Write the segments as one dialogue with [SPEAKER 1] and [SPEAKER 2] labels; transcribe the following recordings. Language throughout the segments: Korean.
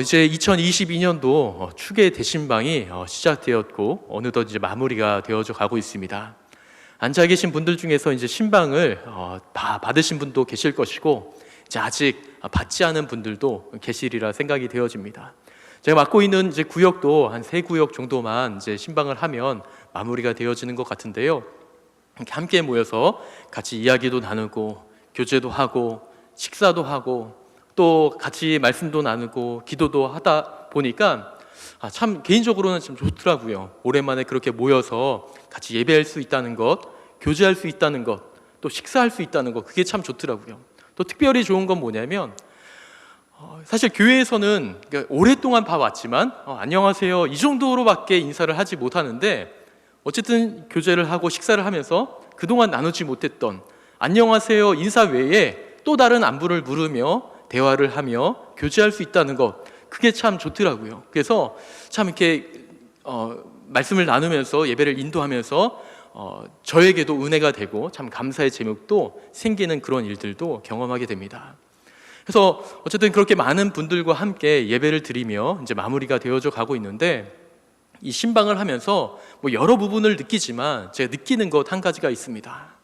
[SPEAKER 1] 이제 2022년도 축의 대신방이 시작되었고 어느덧 이제 마무리가 되어져 가고 있습니다. 앉아 계신 분들 중에서 이제 신방을 받으신 분도 계실 것이고 이제 아직 받지 않은 분들도 계시리라 생각이 되어집니다. 제가 맡고 있는 이제 구역도 한 3구역 정도만 이제 신방을 하면 마무리가 되어지는 것 같은데요. 함께 모여서 같이 이야기도 나누고 교제도 하고 식사도 하고 또 같이 말씀도 나누고 기도도 하다 보니까 참 개인적으로는 좀 좋더라고요. 오랜만에 그렇게 모여서 같이 예배할 수 있다는 것, 교제할 수 있다는 것, 또 식사할 수 있다는 것, 그게 참 좋더라고요. 또 특별히 좋은 건 뭐냐면 사실 교회에서는 오랫동안 봐왔지만 안녕하세요 이 정도로밖에 인사를 하지 못하는데 어쨌든 교제를 하고 식사를 하면서 그동안 나누지 못했던 안녕하세요 인사 외에 또 다른 안부를 물으며 대화를 하며 교제할 수 있다는 것, 그게 참 좋더라고요. 그래서 참 이렇게 말씀을 나누면서 예배를 인도하면서 저에게도 은혜가 되고 참 감사의 제목도 생기는 그런 일들도 경험하게 됩니다. 그래서 어쨌든 그렇게 많은 분들과 함께 예배를 드리며 이제 마무리가 되어져 가고 있는데 이 신방을 하면서 여러 부분을 느끼지만 제가 느끼는 것 한 가지가 있습니다.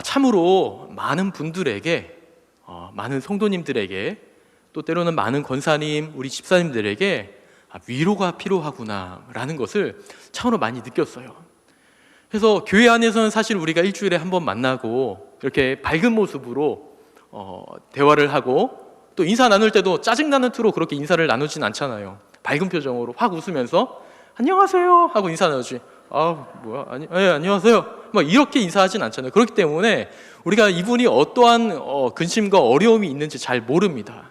[SPEAKER 1] 참으로 많은 분들에게 많은 성도님들에게 또 때로는 많은 권사님, 우리 집사님들에게 위로가 필요하구나라는 것을 참으로 많이 느꼈어요. 그래서 교회 안에서는 사실 우리가 일주일에 한 번 만나고 이렇게 밝은 모습으로 대화를 하고 또 인사 나눌 때도 짜증나는 투로 그렇게 인사를 나누진 않잖아요. 밝은 표정으로 확 웃으면서 안녕하세요 하고 인사 나누지. 안녕하세요 막 이렇게 인사하진 않잖아요. 그렇기 때문에 우리가 이분이 어떠한 근심과 어려움이 있는지 잘 모릅니다.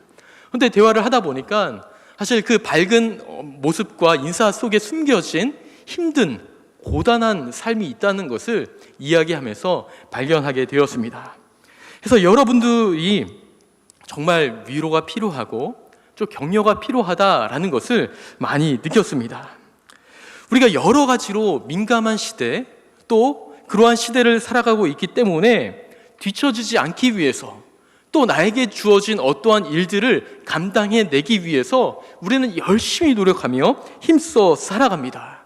[SPEAKER 1] 그런데 대화를 하다 보니까 사실 그 밝은 모습과 인사 속에 숨겨진 힘든 고단한 삶이 있다는 것을 이야기하면서 발견하게 되었습니다. 그래서 여러분들이 정말 위로가 필요하고 좀 격려가 필요하다라는 것을 많이 느꼈습니다. 우리가 여러 가지로 민감한 시대, 또 그러한 시대를 살아가고 있기 때문에 뒤처지지 않기 위해서 또 나에게 주어진 어떠한 일들을 감당해내기 위해서 우리는 열심히 노력하며 힘써 살아갑니다.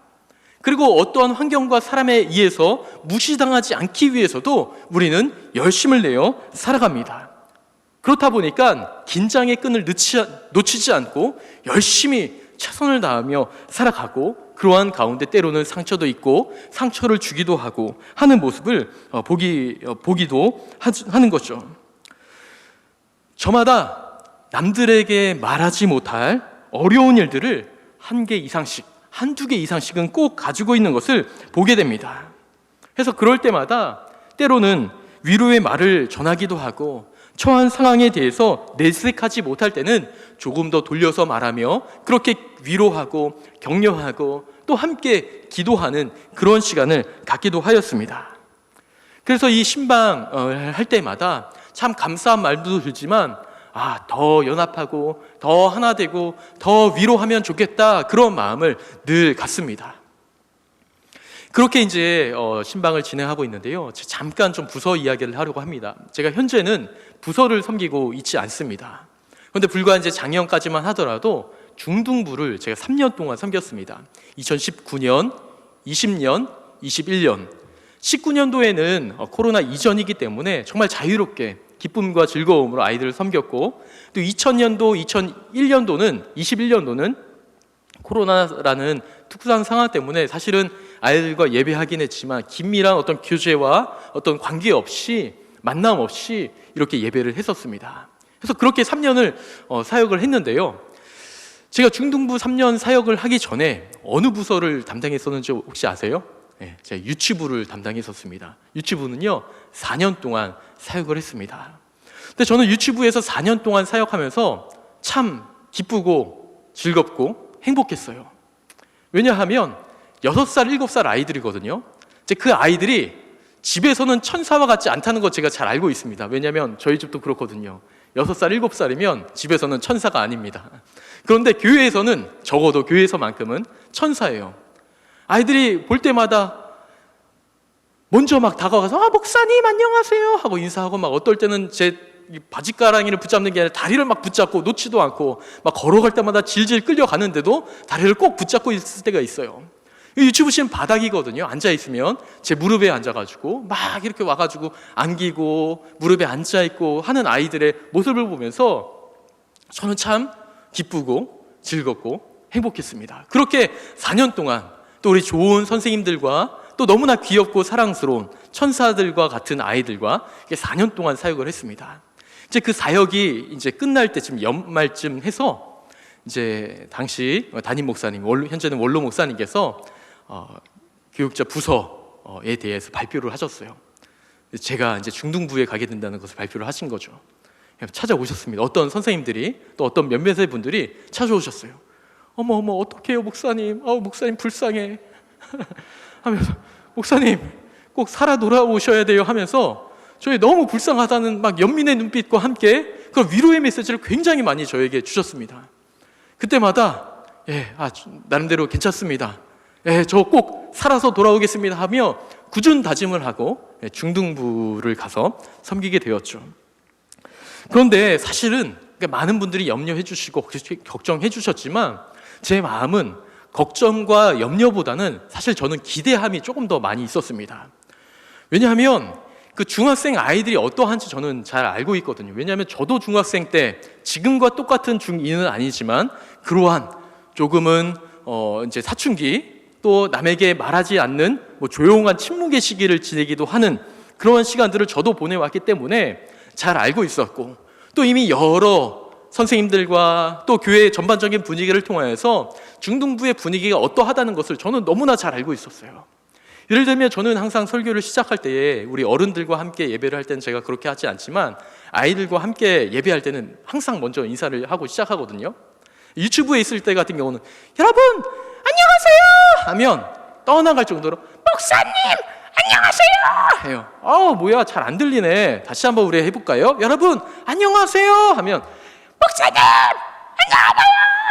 [SPEAKER 1] 그리고 어떠한 환경과 사람에 의해서 무시당하지 않기 위해서도 우리는 열심을 내어 살아갑니다. 그렇다 보니까 긴장의 끈을 놓치지 않고 열심히 최선을 다하며 살아가고 그러한 가운데 때로는 상처도 있고 상처를 주기도 하고 하는 모습을 보기도 하는 거죠. 저마다 남들에게 말하지 못할 어려운 일들을 한 개 이상씩, 한두 개 이상씩은 꼭 가지고 있는 것을 보게 됩니다. 그래서 그럴 때마다 때로는 위로의 말을 전하기도 하고 처한 상황에 대해서 내색하지 못할 때는 조금 더 돌려서 말하며 그렇게 위로하고 격려하고 또 함께 기도하는 그런 시간을 갖기도 하였습니다. 그래서 이 신방을 할 때마다 참 감사한 말도 들지만 더 연합하고 더 하나 되고 더 위로하면 좋겠다 그런 마음을 늘 갖습니다. 그렇게 이제 신방을 진행하고 있는데요. 잠깐 좀 부서 이야기를 하려고 합니다. 제가 현재는 부서를 섬기고 있지 않습니다. 그런데 불과 이제 작년까지만 하더라도 중등부를 제가 3년 동안 섬겼습니다. 2019년, 20년, 21년, 19년도에는 코로나 이전이기 때문에 정말 자유롭게 기쁨과 즐거움으로 아이들을 섬겼고 또 2000년도, 2001년도는 21년도는 코로나라는 특수한 상황 때문에 사실은 아이들과 예배하긴 했지만 긴밀한 어떤 교제와 어떤 관계 없이 만남 없이 이렇게 예배를 했었습니다. 그래서 그렇게 3년을 사역을 했는데요. 제가 중등부 3년 사역을 하기 전에 어느 부서를 담당했었는지 혹시 아세요? 네, 제가 유치부를 담당했었습니다. 유치부는요 4년 동안 사역을 했습니다. 근데 저는 유치부에서 4년 동안 사역하면서 참 기쁘고 즐겁고 행복했어요. 왜냐하면 6살, 7살 아이들이거든요. 이제 그 아이들이 집에서는 천사와 같지 않다는 것 제가 잘 알고 있습니다. 왜냐하면 저희 집도 그렇거든요. 6살, 7살이면 집에서는 천사가 아닙니다. 그런데 교회에서는 적어도 교회에서만큼은 천사예요. 아이들이 볼 때마다 먼저 막 다가가서 목사님 안녕하세요 하고 인사하고 막 어떨 때는 제 이 바지가랑이를 붙잡는 게 아니라 다리를 막 붙잡고 놓지도 않고 막 걸어갈 때마다 질질 끌려가는데도 다리를 꼭 붙잡고 있을 때가 있어요. 유치부 씨는 바닥이거든요. 앉아있으면 제 무릎에 앉아가지고 막 이렇게 와가지고 안기고 무릎에 앉아있고 하는 아이들의 모습을 보면서 저는 참 기쁘고 즐겁고 행복했습니다. 그렇게 4년 동안 또 우리 좋은 선생님들과 또 너무나 귀엽고 사랑스러운 천사들과 같은 아이들과 4년 동안 사역을 했습니다. 이제 그 사역이 이제 끝날 때쯤 연말쯤 해서 이제 당시 담임 목사님, 현재는 원로 목사님께서 교육자 부서에 대해서 발표를 하셨어요. 제가 이제 중등부에 가게 된다는 것을 발표를 하신 거죠. 찾아오셨습니다. 어떤 선생님들이 또 어떤 몇몇의 분들이 찾아오셨어요. 어머 어떡해요 목사님, 목사님 불쌍해 하면서 목사님 꼭 살아 돌아오셔야 돼요 하면서 저희 너무 불쌍하다는 막 연민의 눈빛과 함께 그런 위로의 메시지를 굉장히 많이 저에게 주셨습니다. 그때마다 나름대로 괜찮습니다. 저 꼭 살아서 돌아오겠습니다 하며 굳은 다짐을 하고 중등부를 가서 섬기게 되었죠. 그런데 사실은 많은 분들이 염려해 주시고 걱정해 주셨지만 제 마음은 걱정과 염려보다는 사실 저는 기대함이 조금 더 많이 있었습니다. 왜냐하면 그 중학생 아이들이 어떠한지 저는 잘 알고 있거든요. 왜냐하면 저도 중학생 때 지금과 똑같은 중2는 아니지만 그러한 조금은 이제 사춘기 또 남에게 말하지 않는 조용한 침묵의 시기를 지내기도 하는 그런 시간들을 저도 보내왔기 때문에 잘 알고 있었고 또 이미 여러 선생님들과 또 교회의 전반적인 분위기를 통하여서 중등부의 분위기가 어떠하다는 것을 저는 너무나 잘 알고 있었어요. 예를 들면 저는 항상 설교를 시작할 때에 우리 어른들과 함께 예배를 할 때는 제가 그렇게 하지 않지만 아이들과 함께 예배할 때는 항상 먼저 인사를 하고 시작하거든요. 유튜브에 있을 때 같은 경우는 여러분 안녕하세요 하면 떠나갈 정도로 목사님 안녕하세요 해요. 뭐야 잘 안 들리네. 다시 한번 우리 해볼까요? 여러분 안녕하세요 하면 목사님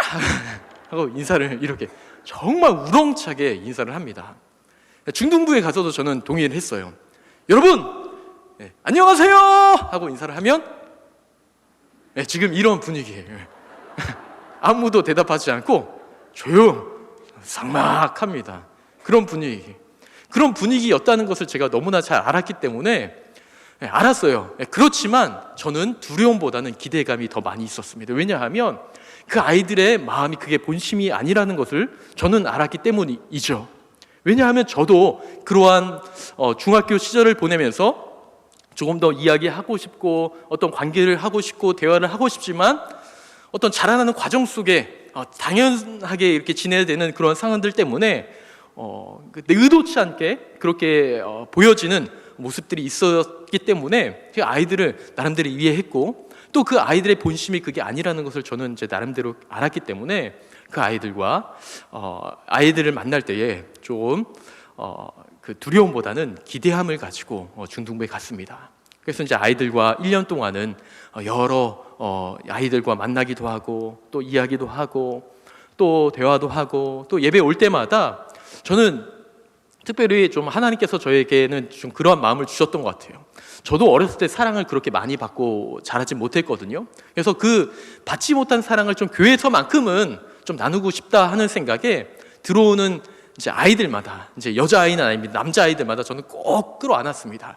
[SPEAKER 1] 안녕하세요 하고 인사를 이렇게 정말 우렁차게 인사를 합니다. 중등부에 가서도 저는 동의를 했어요. 여러분 안녕하세요 하고 인사를 하면 지금 이런 분위기예요. 아무도 대답하지 않고 삭막합니다. 그런 분위기였다는 것을 제가 너무나 잘 알았기 때문에 알았어요. 그렇지만 저는 두려움보다는 기대감이 더 많이 있었습니다. 왜냐하면 그 아이들의 마음이 그게 본심이 아니라는 것을 저는 알았기 때문이죠. 왜냐하면 저도 그러한 중학교 시절을 보내면서 조금 더 이야기하고 싶고 어떤 관계를 하고 싶고 대화를 하고 싶지만 어떤 자라나는 과정 속에 당연하게 이렇게 지내야 되는 그런 상황들 때문에 의도치 않게 그렇게 보여지는 모습들이 있었기 때문에 그 아이들을 나름대로 이해했고 또 그 아이들의 본심이 그게 아니라는 것을 저는 제 나름대로 알았기 때문에 그 아이들과 아이들을 만날 때에 좀 그 두려움보다는 기대함을 가지고 중등부에 갔습니다. 그래서 이제 아이들과 1년 동안은 여러 아이들과 만나기도 하고 또 이야기도 하고 또 대화도 하고 또 예배 올 때마다 저는 특별히 좀 하나님께서 저에게는 좀 그러한 마음을 주셨던 것 같아요. 저도 어렸을 때 사랑을 그렇게 많이 받고 자라지 못했거든요. 그래서 그 받지 못한 사랑을 좀 교회에서만큼은 좀 나누고 싶다 하는 생각에 들어오는 이제 아이들마다 이제 여자아이는 아닙니다. 남자아이들마다 저는 꼭 끌어안았습니다.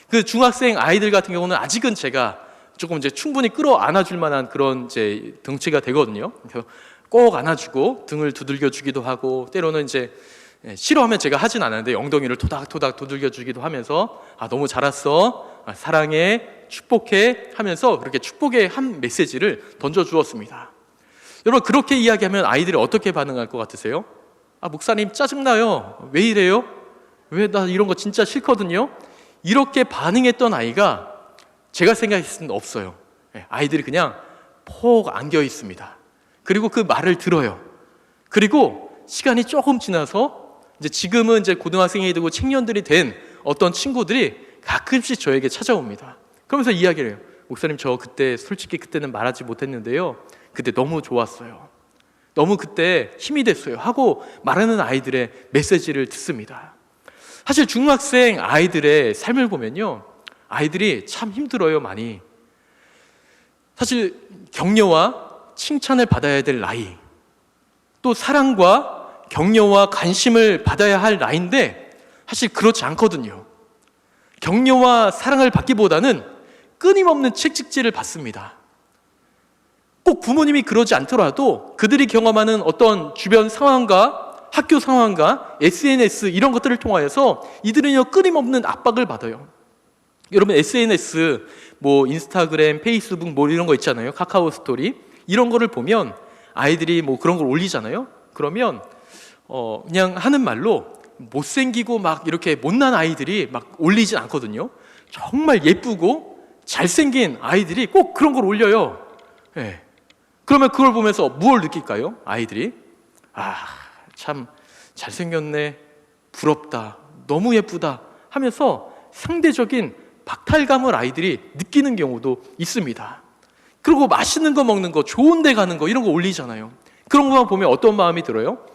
[SPEAKER 1] 그 중학생 아이들 같은 경우는 아직은 제가 조금 이제 충분히 끌어안아줄 만한 그런 이제 덩치가 되거든요. 그래서 꼭 안아주고 등을 두들겨 주기도 하고 때로는 이제 싫어하면 제가 하진 않았는데 엉덩이를 토닥토닥 두들겨 주기도 하면서 너무 잘했어, 사랑해, 축복해 하면서 그렇게 축복의 한 메시지를 던져 주었습니다. 여러분 그렇게 이야기하면 아이들이 어떻게 반응할 것 같으세요? 목사님 짜증나요. 왜 이래요? 왜 나 이런 거 진짜 싫거든요. 이렇게 반응했던 아이가 제가 생각했을 때는 없어요. 아이들이 그냥 폭 안겨 있습니다. 그리고 그 말을 들어요. 그리고 시간이 조금 지나서 이제 지금은 이제 고등학생이 되고青年들이 된 어떤 친구들이 가끔씩 저에게 찾아옵니다. 그러면서 이야기를 해요. 목사님 저 그때 솔직히 그때는 말하지 못했는데요. 그때 너무 좋았어요. 너무 그때 힘이 됐어요. 하고 말하는 아이들의 메시지를 듣습니다. 사실 중학생 아이들의 삶을 보면요. 아이들이 참 힘들어요, 많이. 사실 격려와 칭찬을 받아야 될 나이, 또 사랑과 격려와 관심을 받아야 할 나이인데 사실 그렇지 않거든요. 격려와 사랑을 받기보다는 끊임없는 채찍질을 받습니다. 꼭 부모님이 그러지 않더라도 그들이 경험하는 어떤 주변 상황과 학교 상황과 SNS 이런 것들을 통하여서 이들은요 끊임없는 압박을 받아요. 여러분 SNS 뭐 인스타그램, 페이스북 뭐 이런 거 있잖아요. 카카오 스토리 이런 거를 보면 아이들이 뭐 그런 걸 올리잖아요. 그러면 그냥 하는 말로 못생기고 막 이렇게 못난 아이들이 막 올리진 않거든요. 정말 예쁘고 잘생긴 아이들이 꼭 그런 걸 올려요. 네. 그러면 그걸 보면서 무엇을 느낄까요? 아이들이 참 잘생겼네, 부럽다, 너무 예쁘다 하면서 상대적인 박탈감을 아이들이 느끼는 경우도 있습니다. 그리고 맛있는 거 먹는 거, 좋은 데 가는 거 이런 거 올리잖아요. 그런 것만 보면 어떤 마음이 들어요?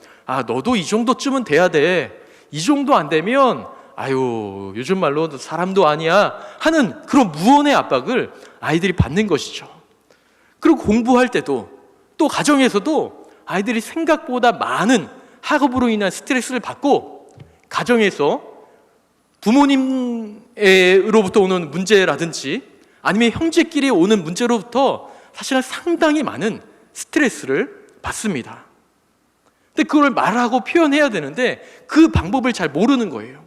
[SPEAKER 1] 너도 이 정도쯤은 돼야 돼. 이 정도 안 되면 요즘 말로 사람도 아니야 하는 그런 무언의 압박을 아이들이 받는 것이죠. 그리고 공부할 때도 또 가정에서도 아이들이 생각보다 많은 학업으로 인한 스트레스를 받고 가정에서 부모님으로부터 오는 문제라든지 아니면 형제끼리 오는 문제로부터 사실은 상당히 많은 스트레스를 받습니다. 근데 그걸 말하고 표현해야 되는데 그 방법을 잘 모르는 거예요.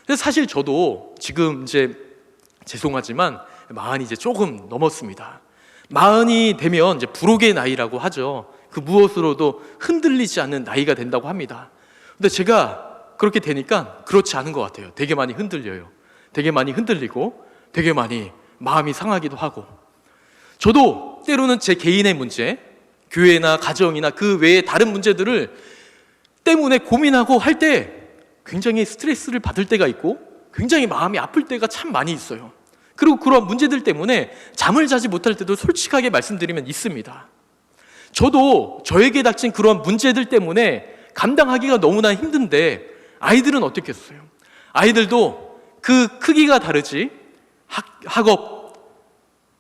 [SPEAKER 1] 그래서 사실 저도 지금 이제 죄송하지만 마흔이 이제 조금 넘었습니다. 마흔이 되면 이제 불혹의 나이라고 하죠. 그 무엇으로도 흔들리지 않는 나이가 된다고 합니다. 근데 제가 그렇게 되니까 그렇지 않은 것 같아요. 되게 많이 흔들려요. 되게 많이 흔들리고 되게 많이 마음이 상하기도 하고, 저도 때로는 제 개인의 문제, 교회나 가정이나 그 외의 다른 문제들을 때문에 고민하고 할 때 굉장히 스트레스를 받을 때가 있고 굉장히 마음이 아플 때가 참 많이 있어요. 그리고 그런 문제들 때문에 잠을 자지 못할 때도 솔직하게 말씀드리면 있습니다. 저도 저에게 닥친 그런 문제들 때문에 감당하기가 너무나 힘든데 아이들은 어떻겠어요? 아이들도 그 크기가 다르지 학업,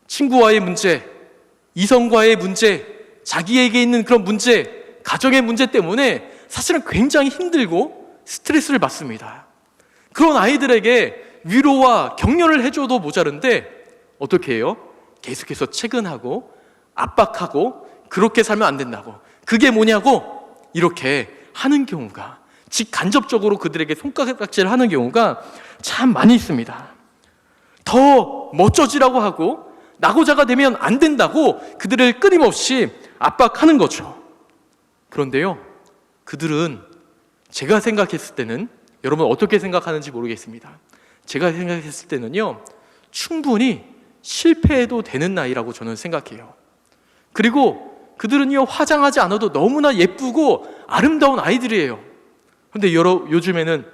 [SPEAKER 1] 친구와의 문제, 이성과의 문제, 자기에게 있는 그런 문제, 가정의 문제 때문에 사실은 굉장히 힘들고 스트레스를 받습니다. 그런 아이들에게 위로와 격려를 해줘도 모자른데 어떻게 해요? 계속해서 채근하고 압박하고 그렇게 살면 안 된다고, 그게 뭐냐고 이렇게 하는 경우가, 직간접적으로 그들에게 손가락질을 하는 경우가 참 많이 있습니다. 더 멋져지라고 하고 낙오자가 되면 안 된다고 그들을 끊임없이 압박하는 거죠. 그런데요, 그들은 제가 생각했을 때는, 여러분 어떻게 생각하는지 모르겠습니다. 제가 생각했을 때는요, 충분히 실패해도 되는 나이라고 저는 생각해요. 그리고 그들은요, 화장하지 않아도 너무나 예쁘고 아름다운 아이들이에요. 근데 요즘에는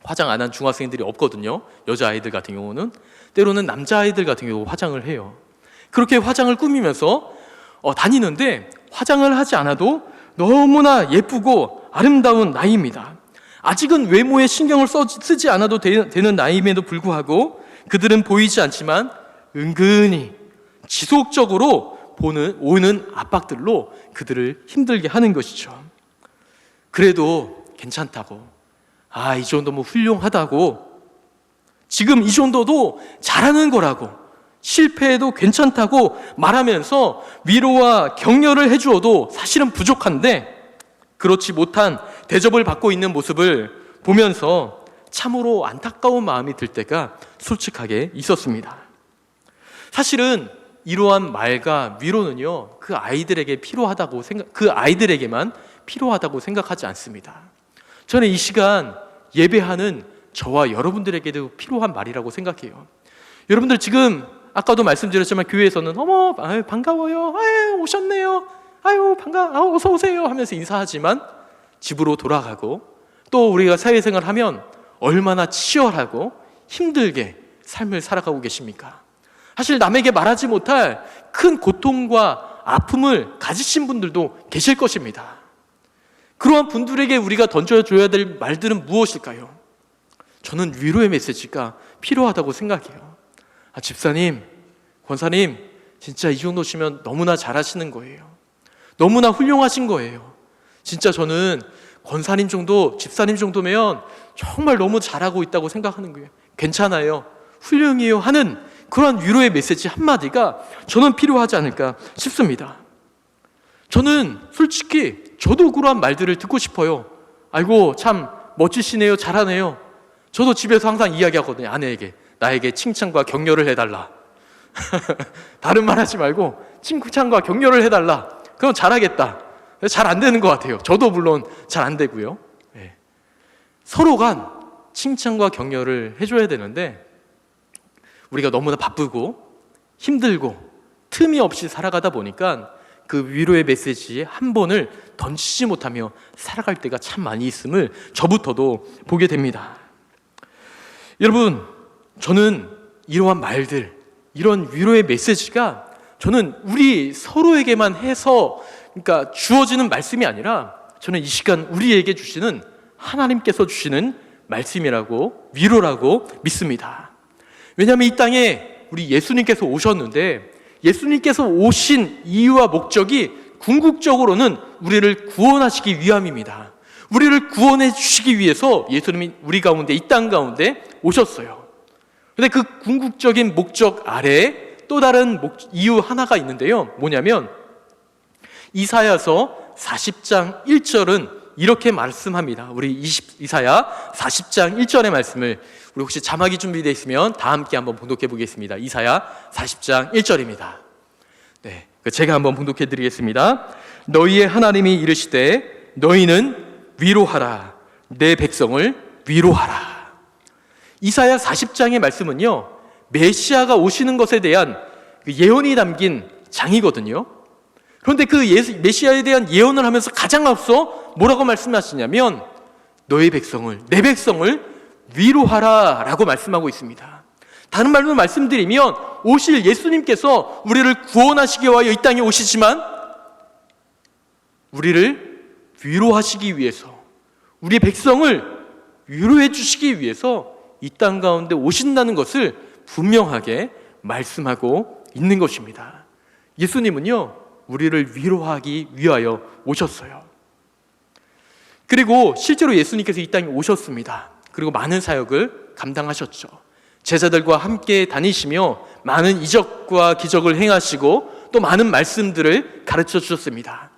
[SPEAKER 1] 화장 안 한 중학생들이 없거든요. 여자아이들 같은 경우는. 때로는 남자아이들 같은 경우 화장을 해요. 그렇게 화장을 꾸미면서 다니는데 화장을 하지 않아도 너무나 예쁘고 아름다운 나이입니다. 아직은 외모에 신경을 쓰지 않아도 되는 나이임에도 불구하고 그들은 보이지 않지만 은근히 지속적으로 오는 압박들로 그들을 힘들게 하는 것이죠. 그래도 괜찮다고, 이 정도면 훌륭하다고, 지금 이 정도도 잘하는 거라고, 실패해도 괜찮다고 말하면서 위로와 격려를 해주어도 사실은 부족한데, 그렇지 못한 대접을 받고 있는 모습을 보면서 참으로 안타까운 마음이 들 때가 솔직하게 있었습니다. 사실은 이러한 말과 위로는요, 그 아이들에게만 필요하다고 생각하지 않습니다. 저는 이 시간 예배하는 저와 여러분들에게도 필요한 말이라고 생각해요. 여러분들 지금 아까도 말씀드렸지만 교회에서는 반가워요, 오셨네요, 어서 오세요 하면서 인사하지만 집으로 돌아가고 또 우리가 사회생활 하면 얼마나 치열하고 힘들게 삶을 살아가고 계십니까? 사실 남에게 말하지 못할 큰 고통과 아픔을 가지신 분들도 계실 것입니다. 그러한 분들에게 우리가 던져줘야 될 말들은 무엇일까요? 저는 위로의 메시지가 필요하다고 생각해요. 집사님, 권사님, 진짜 이 정도시면 너무나 잘하시는 거예요. 너무나 훌륭하신 거예요. 진짜 저는 권사님 정도, 집사님 정도면 정말 너무 잘하고 있다고 생각하는 거예요. 괜찮아요, 훌륭해요 하는 그런 위로의 메시지 한마디가 저는 필요하지 않을까 싶습니다. 저는 솔직히 저도 그러한 말들을 듣고 싶어요. 아이고 참 멋지시네요, 잘하네요. 저도 집에서 항상 이야기하거든요. 아내에게 나에게 칭찬과 격려를 해달라. 다른 말 하지 말고 칭찬과 격려를 해달라. 그럼 잘하겠다. 잘 안 되는 것 같아요. 저도 물론 잘 안 되고요. 네. 서로 간 칭찬과 격려를 해줘야 되는데 우리가 너무나 바쁘고 힘들고 틈이 없이 살아가다 보니까 그 위로의 메시지 한 번을 던지지 못하며 살아갈 때가 참 많이 있음을 저부터도 보게 됩니다. 여러분, 저는 이러한 말들, 이런 위로의 메시지가 저는 우리 서로에게만 해서 그러니까 주어지는 말씀이 아니라 저는 이 시간 우리에게 주시는 하나님께서 주시는 말씀이라고, 위로라고 믿습니다. 왜냐하면 이 땅에 우리 예수님께서 오셨는데 예수님께서 오신 이유와 목적이 궁극적으로는 우리를 구원하시기 위함입니다. 우리를 구원해 주시기 위해서 예수님이 우리 가운데, 이 땅 가운데 오셨어요. 그런데 그 궁극적인 목적 아래에 또 다른 이유 하나가 있는데요. 뭐냐면 이사야서 40장 1절은 이렇게 말씀합니다. 우리 이사야 40장 1절의 말씀을 우리 혹시 자막이 준비되어 있으면 다 함께 한번 봉독해 보겠습니다. 이사야 40장 1절입니다. 네, 제가 한번 봉독해 드리겠습니다. 너희의 하나님이 이르시되 너희는 위로하라, 내 백성을 위로하라. 이사야 40장의 말씀은요, 메시아가 오시는 것에 대한 예언이 담긴 장이거든요. 그런데 그 메시아에 대한 예언을 하면서 가장 앞서 뭐라고 말씀하시냐면 너의 백성을, 내 백성을 위로하라 라고 말씀하고 있습니다. 다른 말로 말씀드리면 오실 예수님께서 우리를 구원하시기 위하여 이 땅에 오시지만 우리를 위로하시기 위해서, 우리 백성을 위로해 주시기 위해서 이 땅 가운데 오신다는 것을 분명하게 말씀하고 있는 것입니다. 예수님은요, 우리를 위로하기 위하여 오셨어요. 그리고 실제로 예수님께서 이 땅에 오셨습니다. 그리고 많은 사역을 감당하셨죠. 제자들과 함께 다니시며 많은 이적과 기적을 행하시고 또 많은 말씀들을 가르쳐 주셨습니다.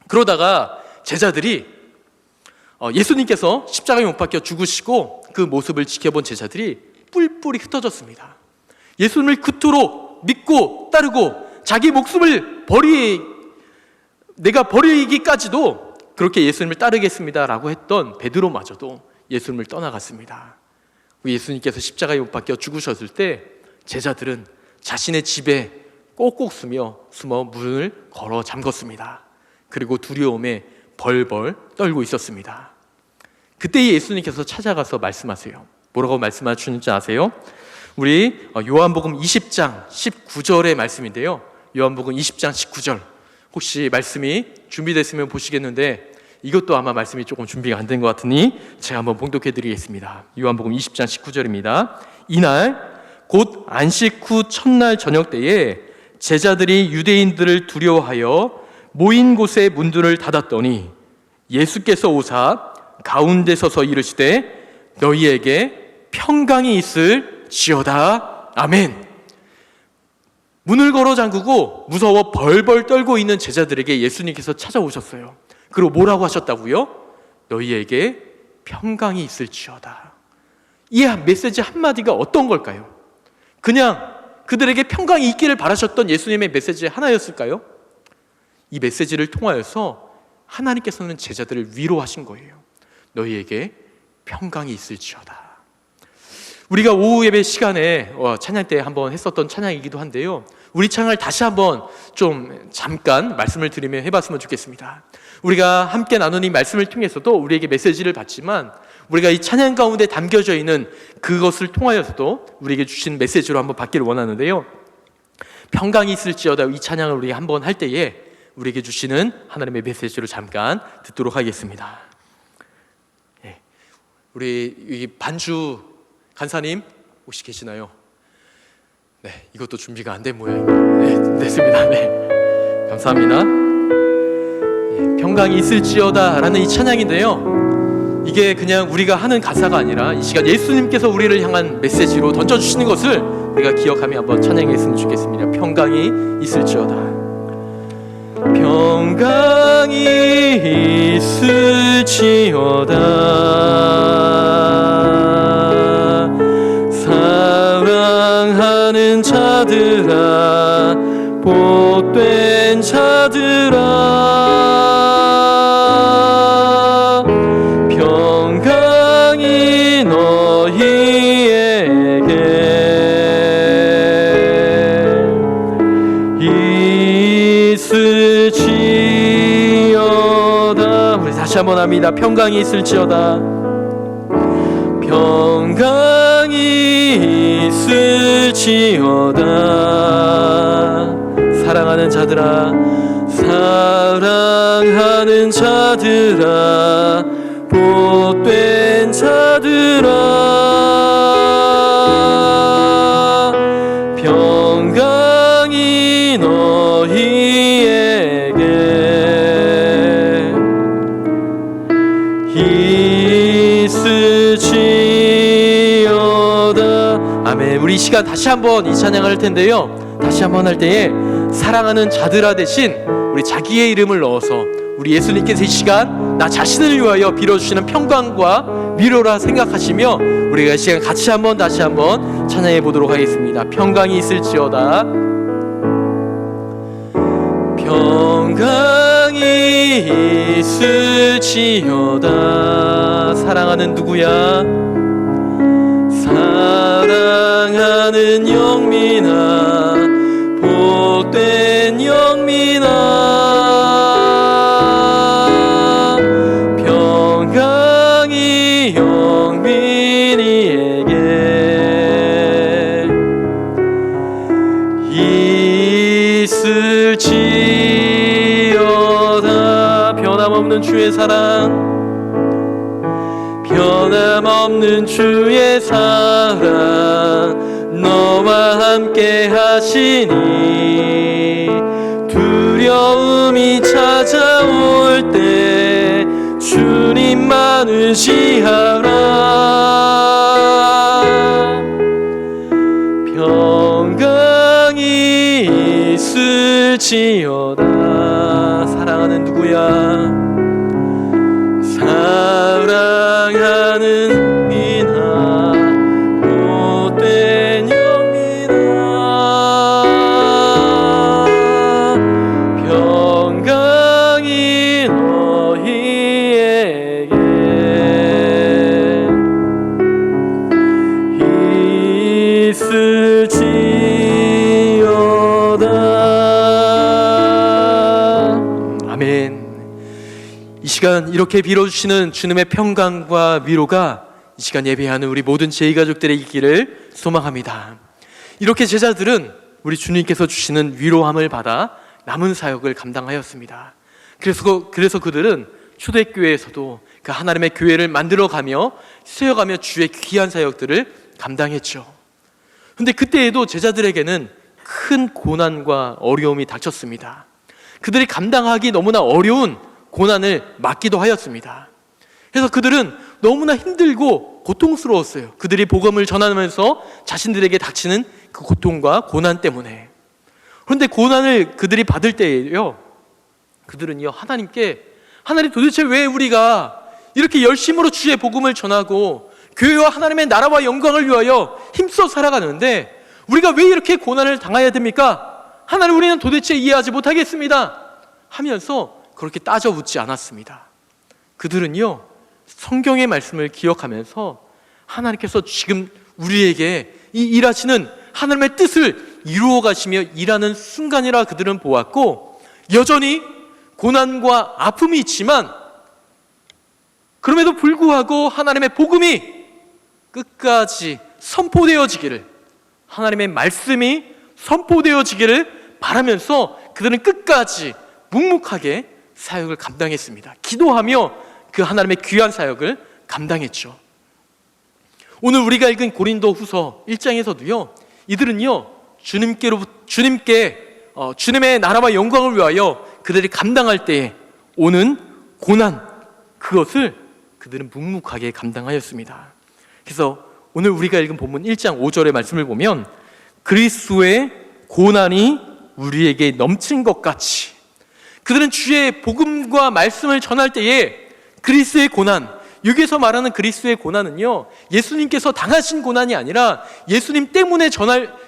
[SPEAKER 1] 그러다가 제자들이 예수님께서 십자가에 못 박혀 죽으시고 그 모습을 지켜본 제자들이 뿔뿔이 흩어졌습니다. 예수님을 그토록 믿고 따르고 자기 목숨을 내가 버리기까지도 그렇게 예수님을 따르겠습니다라고 했던 베드로마저도 예수님을 떠나갔습니다. 예수님께서 십자가에 못 박혀 죽으셨을 때 제자들은 자신의 집에 꼭꼭 숨어 문을 걸어 잠궜습니다. 그리고 두려움에 벌벌 떨고 있었습니다. 그때 예수님께서 찾아가서 말씀하세요. 뭐라고 말씀하시는지 아세요? 우리 요한복음 20장 19절의 말씀인데요. 요한복음 20장 19절, 혹시 말씀이 준비됐으면 보시겠는데 이것도 아마 말씀이 조금 준비가 안 된 것 같으니 제가 한번 봉독해 드리겠습니다. 요한복음 20장 19절입니다. 이날 곧 안식 후 첫날 저녁 때에 제자들이 유대인들을 두려워하여 모인 곳에 문들을 닫았더니 예수께서 오사 가운데 서서 이르시되 너희에게 평강이 있을지어다. 아멘. 문을 걸어 잠그고 무서워 벌벌 떨고 있는 제자들에게 예수님께서 찾아오셨어요. 그리고 뭐라고 하셨다고요? 너희에게 평강이 있을지어다. 이 메시지 한마디가 어떤 걸까요? 그냥 그들에게 평강이 있기를 바라셨던 예수님의 메시지 하나였을까요? 이 메시지를 통하여서 하나님께서는 제자들을 위로하신 거예요. 너희에게 평강이 있을지어다. 우리가 오후 예배 시간에 찬양 때 한번 했었던 찬양이기도 한데요. 우리 찬양을 다시 한번 좀 잠깐 말씀을 드리며 해봤으면 좋겠습니다. 우리가 함께 나눈 이 말씀을 통해서도 우리에게 메시지를 받지만 우리가 이 찬양 가운데 담겨져 있는 그것을 통하여서도 우리에게 주신 메시지로 한번 받기를 원하는데요. 평강이 있을지어다, 이 찬양을 우리가 한번 할 때에 우리에게 주시는 하나님의 메시지를 잠깐 듣도록 하겠습니다. 우리 반주 간사님 혹시 계시나요? 네, 이것도 준비가 안 된 모양입니다. 네, 됐습니다. 네, 감사합니다. 예, 평강이 있을지어다 라는 이 찬양인데요, 이게 그냥 우리가 하는 가사가 아니라 이 시간 예수님께서 우리를 향한 메시지로 던져주시는 것을 우리가 기억하며 한번 찬양했으면 좋겠습니다. 평강이 있을지어다. 평강이 있을지어다. 사랑하는 자들아, 복된 자들아, 평강이 너희에게 있을지어다. 우리 다시 한번 합니다. 평강이 있을지어다. 평강이 있을지어다. 사랑하는 자들아, 사랑하는 자들아, 복된 자들아, 평강이 너희에게 있을지어다. 아멘. 우리 이 시간 다시 한번 이 찬양을 할 텐데요, 다시 한번 할 때에 사랑하는 자들아 대신 우리 자기의 이름을 넣어서 우리 예수님께서 이 시간 나 자신을 위하여 빌어주시는 평강과 위로라 생각하시며 우리가 이 시간 같이 한번 다시 한번 찬양해 보도록 하겠습니다. 평강이 있을지어다. 평강이 있을지어다. 사랑하는 누구야? 사랑하는 영민아, 복된 영민아, 평강이 영민이에게 있을지어다. 변함없는 주의 사랑, 변함없는 주의 사랑 너와 함께 하시니 두려움이 찾아올 때 주님만 의지하라. 평강이 있을지어다. 사랑하는 누구야? 사랑하는 민아, 복된 영민아, 평강이 너희에게 있을지어다. 아멘. 이 시간 이렇게 빌어주시는 주님의 평강과 위로가 이 시간 예배하는 우리 모든 제2가족들의 있기를 소망합니다. 이렇게 제자들은 우리 주님께서 주시는 위로함을 받아 남은 사역을 감당하였습니다. 그래서 그들은 초대교회에서도 그 하나님의 교회를 만들어가며 세워가며 주의 귀한 사역들을 감당했죠. 그런데 그때에도 제자들에게는 큰 고난과 어려움이 닥쳤습니다. 그들이 감당하기 너무나 어려운 고난을 맞기도 하였습니다. 그래서 그들은 너무나 힘들고 고통스러웠어요. 그들이 복음을 전하면서 자신들에게 닥치는 그 고통과 고난 때문에. 그런데 고난을 그들이 받을 때에요, 그들은요 하나님 도대체 왜 우리가 이렇게 열심으로 주의 복음을 전하고 교회와 하나님의 나라와 영광을 위하여 힘써 살아가는데 우리가 왜 이렇게 고난을 당해야 됩니까? 하나님, 우리는 도대체 이해하지 못하겠습니다 하면서 그렇게 따져 묻지 않았습니다. 그들은요 성경의 말씀을 기억하면서 하나님께서 지금 우리에게 이 일하시는 하나님의 뜻을 이루어 가시며 일하는 순간이라 그들은 보았고, 여전히 고난과 아픔이 있지만 그럼에도 불구하고 하나님의 복음이 끝까지 선포되어지기를, 하나님의 말씀이 선포되어지기를 바라면서 그들은 끝까지 묵묵하게 사역을 감당했습니다. 기도하며 그 하나님의 귀한 사역을 감당했죠. 오늘 우리가 읽은 고린도 후서 1장에서도요 이들은요 주님의 나라와 영광을 위하여 그들이 감당할 때에 오는 고난, 그것을 그들은 묵묵하게 감당하였습니다. 그래서 오늘 우리가 읽은 본문 1장 5절의 말씀을 보면 그리스도의 고난이 우리에게 넘친 것 같이, 그들은 주의 복음과 말씀을 전할 때에 그리스도의 고난, 여기에서 말하는 그리스도의 고난은요, 예수님께서 당하신 고난이 아니라 예수님 때문에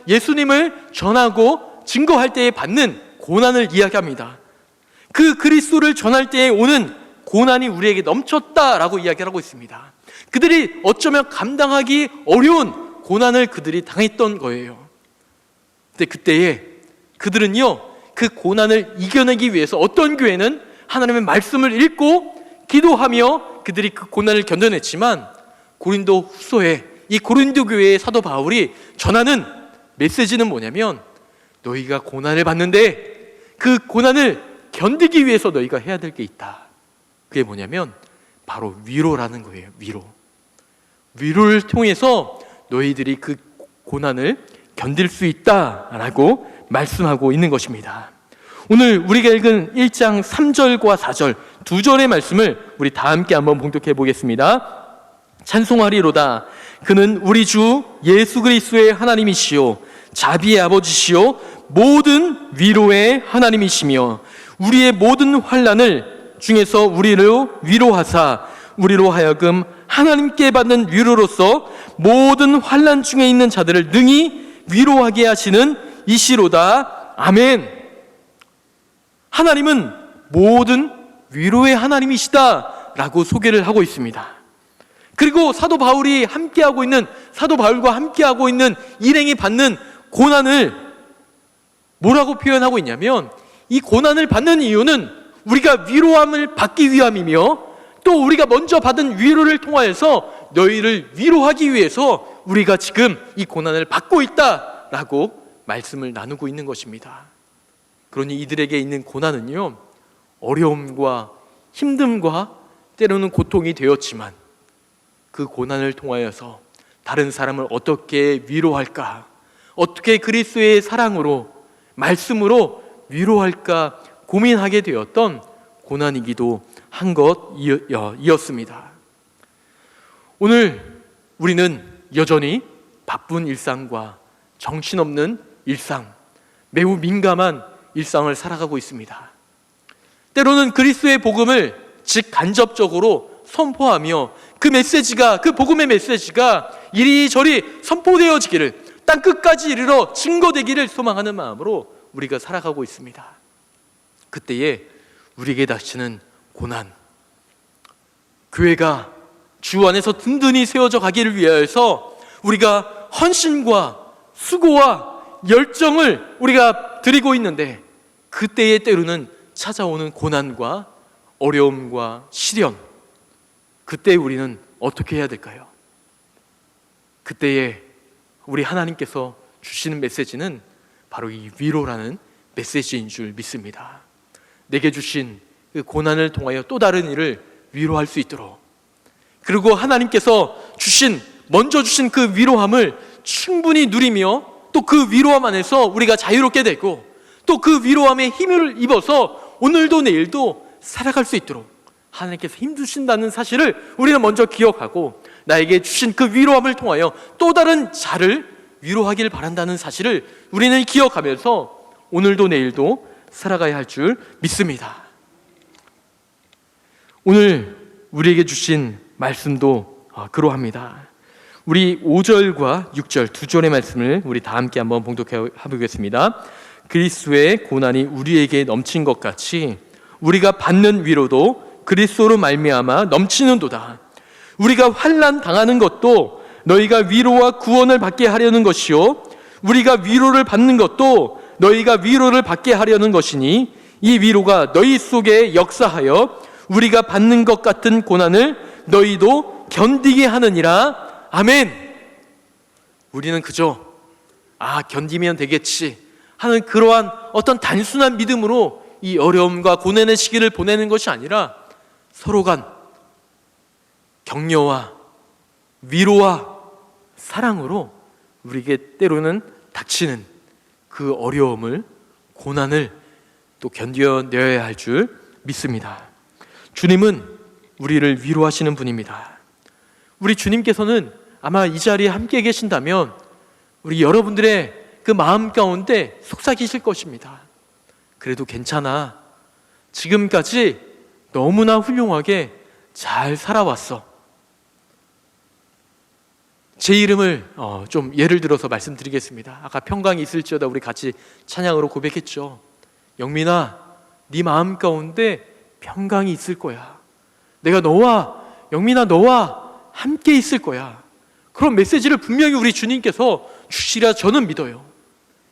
[SPEAKER 1] 예수님을 전하고 증거할 때에 받는 고난을 이야기합니다. 그 그리스도를 전할 때에 오는 고난이 우리에게 넘쳤다라고 이야기를 하고 있습니다. 그들이 어쩌면 감당하기 어려운 고난을 그들이 당했던 거예요. 근데 그때에 그들은요, 그 고난을 이겨내기 위해서 어떤 교회는 하나님의 말씀을 읽고 기도하며 그들이 그 고난을 견뎌냈지만, 고린도 후서에 이 고린도 교회의 사도 바울이 전하는 메시지는 뭐냐면, 너희가 고난을 받는데 그 고난을 견디기 위해서 너희가 해야 될 게 있다. 그게 뭐냐면 바로 위로라는 거예요. 위로를 통해서 너희들이 그 고난을 견딜 수 있다라고 말씀하고 있는 것입니다. 오늘 우리가 읽은 1장 3절과 4절 두 절의 말씀을 우리 다 함께 한번 봉독해 보겠습니다. 찬송하리로다. 그는 우리 주 예수 그리스도의 하나님이시요 자비의 아버지시요 모든 위로의 하나님이시며 우리의 모든 환난을 중에서 우리를 위로하사 우리로 하여금 하나님께 받는 위로로서 모든 환난 중에 있는 자들을 능히 위로하게 하시는 이시로다. 아멘. 하나님은 모든 위로의 하나님이시다라고 소개를 하고 있습니다. 그리고 사도 바울과 함께하고 있는 일행이 받는 고난을 뭐라고 표현하고 있냐면, 이 고난을 받는 이유는 우리가 위로함을 받기 위함이며 또 우리가 먼저 받은 위로를 통하여서 너희를 위로하기 위해서 우리가 지금 이 고난을 받고 있다라고 말씀을 나누고 있는 것입니다. 그러니 이들에게 있는 고난은요, 어려움과 힘듦과 때로는 고통이 되었지만 그 고난을 통하여서 다른 사람을 어떻게 위로할까, 어떻게 그리스도의 사랑으로 말씀으로 위로할까 고민하게 되었던 고난이기도 한 것이었습니다. 오늘 우리는 여전히 바쁜 일상과 정신없는 일상, 매우 민감한 일상을 살아가고 있습니다. 때로는 그리스도의 복음을 직간접적으로 선포하며 그 복음의 메시지가 이리저리 선포되어지기를, 땅끝까지 이르러 증거되기를 소망하는 마음으로 우리가 살아가고 있습니다. 그때에 우리에게 닥치는 고난, 교회가 주 안에서 든든히 세워져 가기를 위하여서 우리가 헌신과 수고와 열정을 우리가 드리고 있는데, 그때에 때로는 찾아오는 고난과 어려움과 시련, 그때 우리는 어떻게 해야 될까요? 그때에 우리 하나님께서 주시는 메시지는 바로 이 위로라는 메시지인 줄 믿습니다. 내게 주신 그 고난을 통하여 또 다른 이를 위로할 수 있도록, 그리고 하나님께서 먼저 주신 그 위로함을 충분히 누리며 또 그 위로함 안에서 우리가 자유롭게 되고 또 그 위로함에 힘을 입어서 오늘도 내일도 살아갈 수 있도록 하나님께서 힘 주신다는 사실을 우리는 먼저 기억하고, 나에게 주신 그 위로함을 통하여 또 다른 자를 위로하길 바란다는 사실을 우리는 기억하면서 오늘도 내일도 살아가야 할 줄 믿습니다. 오늘 우리에게 주신 말씀도 그러합니다. 우리 5절과 6절 두 절의 말씀을 우리 다 함께 한번 봉독해 보겠습니다. 그리스도의 고난이 우리에게 넘친 것 같이 우리가 받는 위로도 그리스도로 말미암아 넘치는도다. 우리가 환난 당하는 것도 너희가 위로와 구원을 받게 하려는 것이요 우리가 위로를 받는 것도 너희가 위로를 받게 하려는 것이니 이 위로가 너희 속에 역사하여 우리가 받는 것 같은 고난을 너희도 견디게 하느니라. 아멘. 우리는 그저 견디면 되겠지 하는 그러한 어떤 단순한 믿음으로 이 어려움과 고난의 시기를 보내는 것이 아니라 서로 간 격려와 위로와 사랑으로 우리에게 때로는 닥치는 그 어려움을, 고난을 또 견뎌내야 할 줄 믿습니다. 주님은 우리를 위로하시는 분입니다. 우리 주님께서는 아마 이 자리에 함께 계신다면 우리 여러분들의 그 마음 가운데 속삭이실 것입니다. 그래도 괜찮아. 지금까지 너무나 훌륭하게 잘 살아왔어. 제 이름을 좀 예를 들어서 말씀드리겠습니다. 아까 평강이 있을지어다 우리 같이 찬양으로 고백했죠. 영민아, 네 마음 가운데 평강이 있을 거야. 내가 영민아 너와 함께 있을 거야. 그런 메시지를 분명히 우리 주님께서 주시리라 저는 믿어요.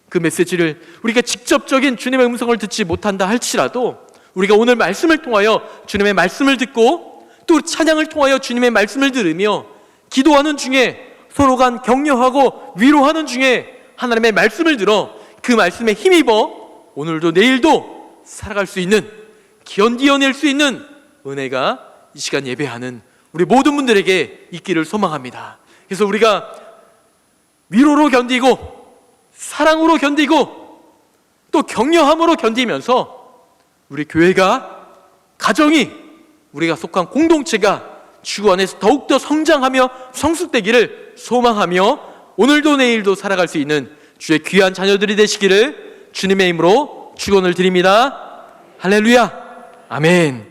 [SPEAKER 1] 그 메시지를 우리가 직접적인 주님의 음성을 듣지 못한다 할지라도 우리가 오늘 말씀을 통하여 주님의 말씀을 듣고 또 찬양을 통하여 주님의 말씀을 들으며 기도하는 중에 서로 간 격려하고 위로하는 중에 하나님의 말씀을 들어 그 말씀에 힘입어 오늘도 내일도 살아갈 수 있는, 견디어낼 수 있는 은혜가 이 시간 예배하는 우리 모든 분들에게 있기를 소망합니다. 그래서 우리가 위로로 견디고 사랑으로 견디고 또 격려함으로 견디면서 우리 교회가, 가정이, 우리가 속한 공동체가 주 안에서 더욱더 성장하며 성숙되기를 소망하며 오늘도 내일도 살아갈 수 있는 주의 귀한 자녀들이 되시기를 주님의 이름으로 축원을 드립니다. 할렐루야. 아멘.